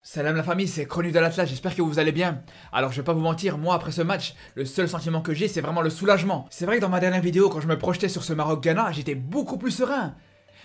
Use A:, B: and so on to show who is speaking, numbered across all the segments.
A: Salam la famille, c'est Chronu de l'Atlas, j'espère que vous allez bien. Alors je vais pas vous mentir, moi après ce match, le seul sentiment que j'ai c'est vraiment le soulagement. C'est vrai que dans ma dernière vidéo, quand je me projetais sur ce Maroc-Ghana, j'étais beaucoup plus serein.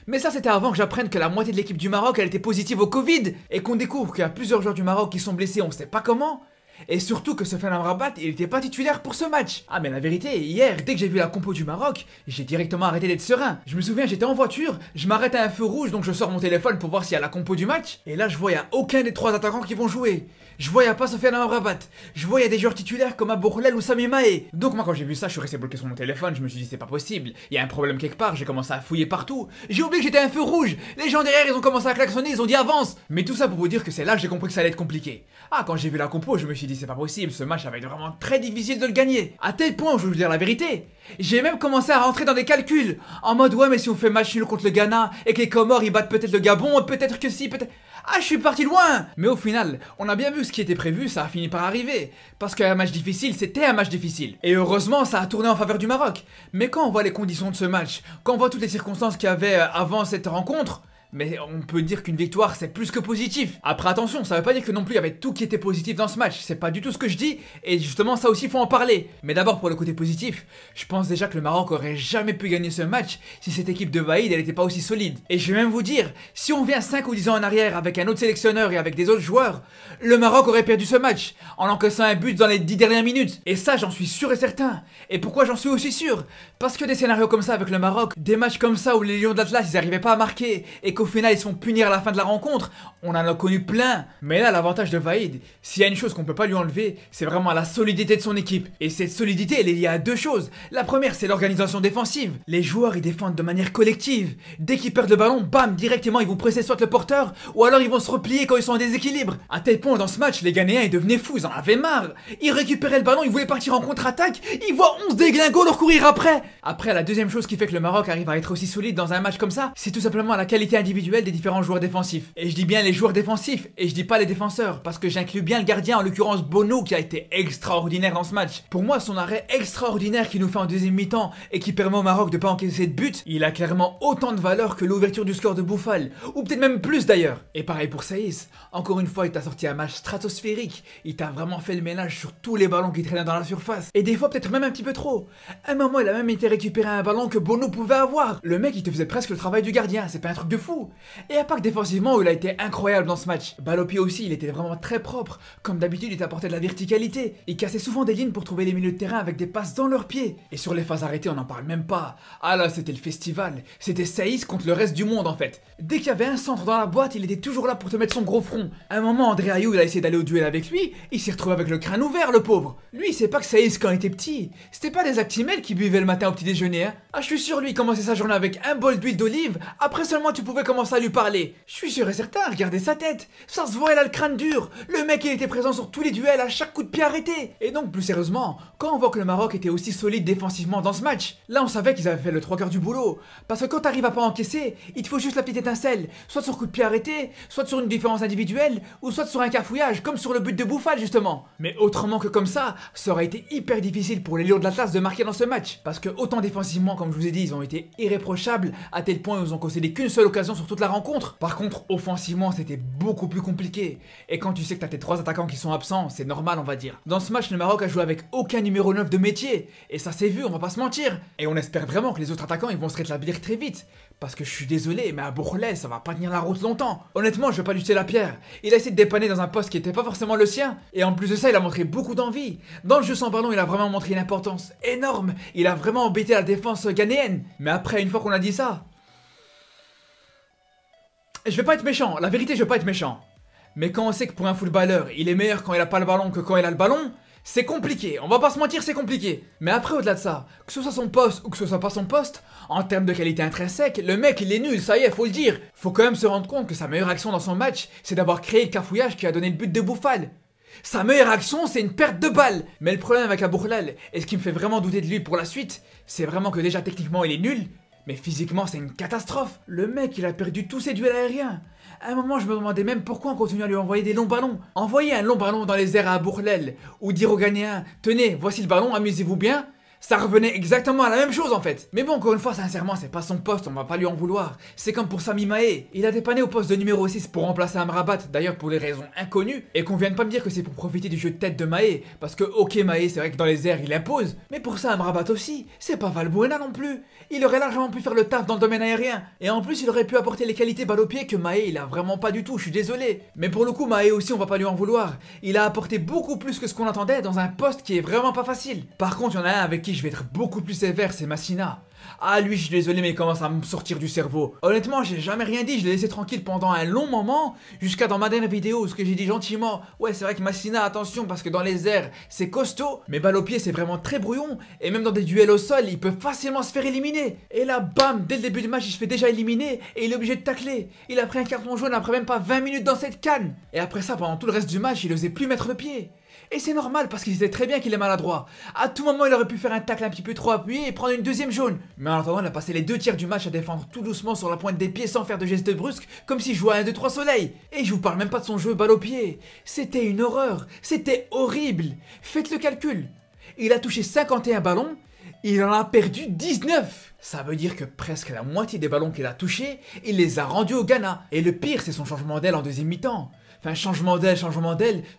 A: Mais ça c'était avant que j'apprenne que la moitié de l'équipe du Maroc elle était positive au Covid et qu'on découvre qu'il y a plusieurs joueurs du Maroc qui sont blessés, on sait pas comment. Et surtout que Sofiane Amrabat, il était pas titulaire pour ce match. Ah mais la vérité, hier, dès que j'ai vu la compo du Maroc, j'ai directement arrêté d'être serein. Je me souviens, j'étais en voiture, je m'arrête à un feu rouge, donc je sors mon téléphone pour voir s'il y a la compo du match. Et là, je vois, il y a aucun des trois attaquants qui vont jouer. Je vois, il n'y a pas Sofiane Amrabat. Je vois, il y a des joueurs titulaires comme Abourlel ou Sami Maé. Donc moi, quand j'ai vu ça, je suis resté bloqué sur mon téléphone, je me suis dit, c'est pas possible. Il y a un problème quelque part, j'ai commencé à fouiller partout. J'ai oublié que j'étais à un feu rouge. Les gens derrière, ils ont commencé à klaxonner, ils ont dit avance. Mais tout ça pour vous dire que c'est là que j'ai compris que ça allait être compliqué. Ah, quand j'ai vu la compo, je me suis dit, c'est pas possible, ce match, ça va être vraiment très difficile de le gagner. À tel point, je vais vous dire la vérité, j'ai même commencé à rentrer dans des calculs. En mode, ouais, mais si on fait match nul contre le Ghana et que les Comores, ils battent peut-être le Gabon, peut-être que si, peut-être... Ah, je suis parti loin. Mais au final, on a bien vu ce qui était prévu, ça a fini par arriver. Parce qu'un match difficile, c'était un match difficile. Et heureusement, ça a tourné en faveur du Maroc. Mais quand on voit les conditions de ce match, quand on voit toutes les circonstances qu'il y avait avant cette rencontre... Mais on peut dire qu'une victoire c'est plus que positif. Après attention, ça veut pas dire que non plus il y avait tout qui était positif dans ce match. C'est pas du tout ce que je dis. Et justement ça aussi faut en parler. Mais d'abord pour le côté positif, je pense déjà que le Maroc aurait jamais pu gagner ce match si cette équipe de Vaïd elle était pas aussi solide. Et je vais même vous dire, si on vient 5 ou 10 ans en arrière avec un autre sélectionneur et avec des autres joueurs, le Maroc aurait perdu ce match en encaissant un but dans les 10 dernières minutes. Et ça j'en suis sûr et certain. Et pourquoi j'en suis aussi sûr? Parce que des scénarios comme ça avec le Maroc, des matchs comme ça où les Lions d'Atlas ils arrivaient pas à marquer et au final ils se font punir à la fin de la rencontre, on en a connu plein. Mais là l'avantage de Vaïd, s'il y a une chose qu'on peut pas lui enlever, c'est vraiment la solidité de son équipe. Et cette solidité elle est liée à deux choses. La première c'est l'organisation défensive. Les joueurs ils défendent de manière collective. Dès qu'ils perdent le ballon, bam, directement ils vont presser soit le porteur ou alors ils vont se replier quand ils sont en déséquilibre. À tel point dans ce match les Ghanéens ils devenaient fous, ils en avaient marre. Ils récupéraient le ballon, ils voulaient partir en contre-attaque, ils voient 11 déglingos leur courir après. Après la deuxième chose qui fait que le Maroc arrive à être aussi solide dans un match comme ça, c'est tout simplement la qualité individuelle des différents joueurs défensifs. Et je dis bien les joueurs défensifs, et je dis pas les défenseurs, parce que j'inclus bien le gardien, en l'occurrence Bono, qui a été extraordinaire dans ce match. Pour moi, son arrêt extraordinaire qu'il nous fait en deuxième mi-temps, et qui permet au Maroc de pas encaisser de but, il a clairement autant de valeur que l'ouverture du score de Bouffal, ou peut-être même plus d'ailleurs. Et pareil pour Saïs, encore une fois il t'a sorti un match stratosphérique, il t'a vraiment fait le ménage sur tous les ballons qui traînaient dans la surface, et des fois peut-être même un petit peu trop. À un moment il a même été récupérer un ballon que Bono pouvait avoir. Le mec il te faisait presque le travail du gardien, c'est pas un truc de fou. Et à part que défensivement il a été incroyable dans ce match. Balle au pied aussi, il était vraiment très propre. Comme d'habitude il t'apportait de la verticalité. Il cassait souvent des lignes pour trouver les milieux de terrain avec des passes dans leurs pieds. Et sur les phases arrêtées on n'en parle même pas. Ah là c'était le festival. C'était Saïs contre le reste du monde en fait. Dès qu'il y avait un centre dans la boîte il était toujours là pour te mettre son gros front. À un moment André Ayew il a essayé d'aller au duel avec lui. Il s'est retrouvé avec le crâne ouvert le pauvre. Lui il sait pas que Saïs quand il était petit, c'était pas des Actimel qui buvaient le matin au petit déjeuner hein. Ah je suis sûr lui il commençait sa journée avec un bol d'huile d'olive. Après seulement tu pouvais commencer à lui parler. Je suis sûr et certain, regardez sa tête. Ça se voit, elle a le crâne dur. Le mec, il était présent sur tous les duels à chaque coup de pied arrêté. Et donc, plus sérieusement, quand on voit que le Maroc était aussi solide défensivement dans ce match, là, on savait qu'ils avaient fait le 3/4 du boulot. Parce que quand t'arrives à pas encaisser, il te faut juste la petite étincelle. Soit sur coup de pied arrêté, soit sur une différence individuelle, ou soit sur un cafouillage, comme sur le but de Bouffal, justement. Mais autrement que comme ça aurait été hyper difficile pour les Lions de l'Atlas de marquer dans ce match. Parce que autant défensivement, comme je vous ai dit, ils ont été irréprochables, à tel point ils ont concédé qu'une seule occasion sur toute la rencontre. Par contre, offensivement, c'était beaucoup plus compliqué. Et quand tu sais que t'as tes trois attaquants qui sont absents, c'est normal, on va dire. Dans ce match, le Maroc a joué avec aucun numéro 9 de métier. Et ça s'est vu, on va pas se mentir. Et on espère vraiment que les autres attaquants, ils vont se rétablir très vite. Parce que je suis désolé, mais à Abourlel, ça va pas tenir la route longtemps. Honnêtement, je vais pas lui jeter la pierre. Il a essayé de dépanner dans un poste qui était pas forcément le sien. Et en plus de ça, il a montré beaucoup d'envie. Dans le jeu sans ballon, il a vraiment montré une importance énorme. Il a vraiment embêté la défense ghanéenne. Mais après, une fois qu'on a dit ça... Je vais pas être méchant, la vérité je vais pas être méchant. Mais quand on sait que pour un footballeur, il est meilleur quand il a pas le ballon que quand il a le ballon, c'est compliqué, on va pas se mentir, c'est compliqué. Mais après au-delà de ça, que ce soit son poste ou que ce soit pas son poste, en termes de qualité intrinsèque, le mec il est nul, ça y est, faut le dire. Faut quand même se rendre compte que sa meilleure action dans son match, c'est d'avoir créé le cafouillage qui a donné le but de Bouffal. Sa meilleure action, c'est une perte de balle. Mais le problème avec Abourlel, et ce qui me fait vraiment douter de lui pour la suite, c'est vraiment que déjà techniquement il est nul, mais physiquement c'est une catastrophe. Le mec il a perdu tous ses duels aériens. À un moment je me demandais même pourquoi on continue à lui envoyer des longs ballons. Envoyer un long ballon dans les airs à Abourlel, ou dire aux Ghanéens, tenez voici le ballon, amusez-vous bien. Ça revenait exactement à la même chose en fait. Mais bon, encore une fois, sincèrement, c'est pas son poste, on va pas lui en vouloir. C'est comme pour Sami Mae. Il a dépanné au poste de numéro 6 pour remplacer Amrabat, d'ailleurs pour des raisons inconnues. Et qu'on vienne pas me dire que c'est pour profiter du jeu de tête de Mae. Parce que ok, Mae, c'est vrai que dans les airs, il impose. Mais pour ça, Amrabat aussi, c'est pas Valbuena non plus. Il aurait largement pu faire le taf dans le domaine aérien. Et en plus, il aurait pu apporter les qualités balle au pied que Mae, il a vraiment pas du tout, je suis désolé. Mais pour le coup, Mae aussi, on va pas lui en vouloir. Il a apporté beaucoup plus que ce qu'on attendait dans un poste qui est vraiment pas facile. Par contre, il y en a un avec qui je vais être beaucoup plus sévère, c'est Massina. Ah lui, je suis désolé, mais il commence à me sortir du cerveau. Honnêtement, j'ai jamais rien dit, je l'ai laissé tranquille pendant un long moment, jusqu'à dans ma dernière vidéo, où ce que j'ai dit gentiment, ouais c'est vrai que Massina, attention, parce que dans les airs, c'est costaud, mais balle au pied, c'est vraiment très brouillon, et même dans des duels au sol, il peut facilement se faire éliminer. Et là, bam, dès le début du match, il se fait déjà éliminer, et il est obligé de tacler. Il a pris un carton jaune après même pas 20 minutes dans cette canne. Et après ça, pendant tout le reste du match, il osait plus mettre le pied. Et c'est normal parce qu'il sait très bien qu'il est maladroit. À tout moment, il aurait pu faire un tacle un petit peu trop appuyé et prendre une deuxième jaune. Mais en attendant, il a passé les 2 tiers du match à défendre tout doucement sur la pointe des pieds sans faire de gestes brusques, comme s'il jouait à 1, 2, 3 soleil. Et je vous parle même pas de son jeu balle au pied. C'était une horreur. C'était horrible. Faites le calcul. Il a touché 51 ballons. Il en a perdu 19. Ça veut dire que presque la moitié des ballons qu'il a touchés, il les a rendus au Ghana. Et le pire, c'est son changement d'aile en deuxième mi-temps. Enfin, changement d'aile,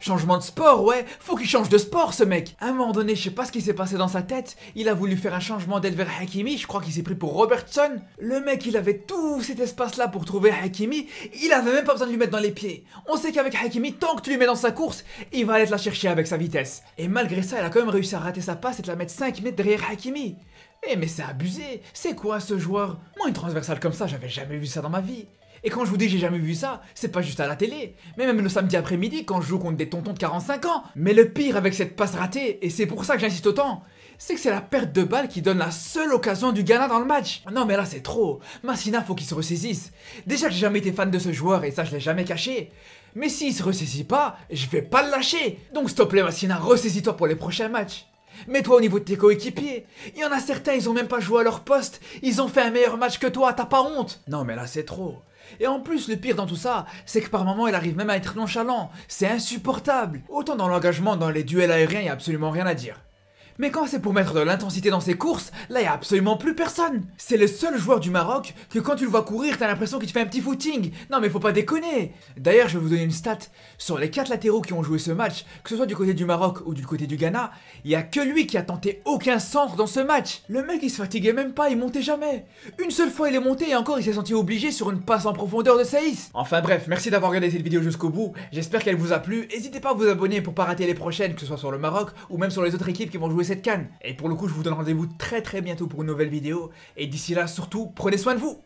A: changement de sport, ouais. Faut qu'il change de sport, ce mec. À un moment donné, je sais pas ce qui s'est passé dans sa tête. Il a voulu faire un changement d'aile vers Hakimi. Je crois qu'il s'est pris pour Robertson. Le mec, il avait tout cet espace-là pour trouver Hakimi. Il avait même pas besoin de lui mettre dans les pieds. On sait qu'avec Hakimi, tant que tu lui mets dans sa course, il va aller te la chercher avec sa vitesse. Et malgré ça, il a quand même réussi à rater sa passe et te la mettre 5 mètres derrière Hakimi. Eh mais c'est abusé. C'est quoi ce joueur? Moi, une transversale comme ça, j'avais jamais vu ça dans ma vie. Et quand je vous dis j'ai jamais vu ça, c'est pas juste à la télé, mais même le samedi après-midi quand je joue contre des tontons de 45 ans. Mais le pire avec cette passe ratée, et c'est pour ça que j'insiste autant, c'est que c'est la perte de balle qui donne la seule occasion du Ghana dans le match. Non mais là c'est trop, Massina faut qu'il se ressaisisse. Déjà que j'ai jamais été fan de ce joueur et ça je l'ai jamais caché. Mais s'il se ressaisit pas, je vais pas le lâcher. Donc s'il te plaît Massina, ressaisis-toi pour les prochains matchs. Mets-toi au niveau de tes coéquipiers. Il y en a certains, ils ont même pas joué à leur poste. Ils ont fait un meilleur match que toi, t'as pas honte. Non mais là c'est trop. Et en plus, le pire dans tout ça, c'est que par moments il arrive même à être nonchalant. C'est insupportable. Autant dans l'engagement, dans les duels aériens, il y a absolument rien à dire. Mais quand c'est pour mettre de l'intensité dans ses courses, là y a absolument plus personne. C'est le seul joueur du Maroc que quand tu le vois courir, t'as l'impression qu'il te fait un petit footing. Non mais faut pas déconner. D'ailleurs, je vais vous donner une stat. Sur les 4 latéraux qui ont joué ce match, que ce soit du côté du Maroc ou du côté du Ghana, il y a que lui qui a tenté aucun centre dans ce match. Le mec il se fatiguait même pas, il montait jamais. Une seule fois il est monté et encore il s'est senti obligé sur une passe en profondeur de Saïs. Enfin bref, merci d'avoir regardé cette vidéo jusqu'au bout. J'espère qu'elle vous a plu. N'hésitez pas à vous abonner pour pas rater les prochaines, que ce soit sur le Maroc ou même sur les autres équipes qui vont jouer cette CAN. Et pour le coup, je vous donne rendez-vous très bientôt pour une nouvelle vidéo. Et d'ici là, surtout, prenez soin de vous.